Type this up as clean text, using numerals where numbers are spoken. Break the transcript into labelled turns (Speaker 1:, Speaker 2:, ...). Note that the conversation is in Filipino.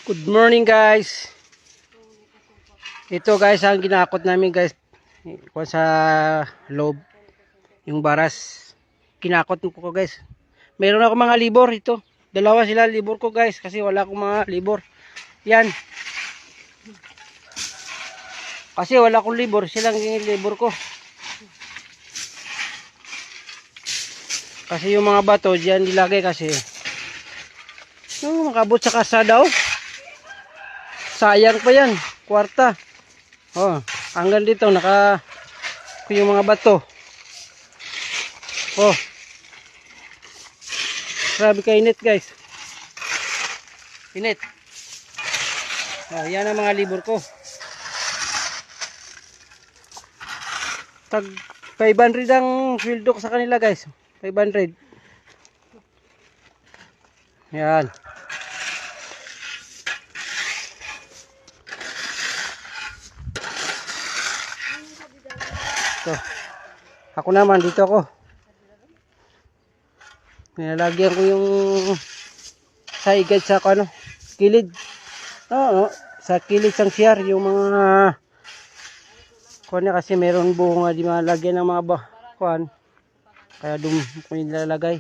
Speaker 1: Good morning guys. Ito guys ang ginakot namin guys. Kung sa loob yung baras. Kinakot ko guys. Meron ako mga libor ito. Dalawa sila libor ko guys kasi wala akong mga libor. Yan. Kasi wala akong libor, silang yung libor ko. Kasi yung mga bato diyan nilagay kasi. Makabot sa kasada oh. Sayang pa yan, kwarta. Oh, hanggang dito naka yung mga bato. Oh. Grabe ka init, guys. Init. Oh, yan ang mga libor ko. Tag 500 ang sweldo ko sa kanila, guys. 500. Yan. So, ako naman dito ako. Nilalagyan ko yung saigad sa ano, kilid. Oo, sa kilid sang siyar yung mga kuan kasi meron bunga di malagyan ng mga kuan. Kaya dum ko nilalagay.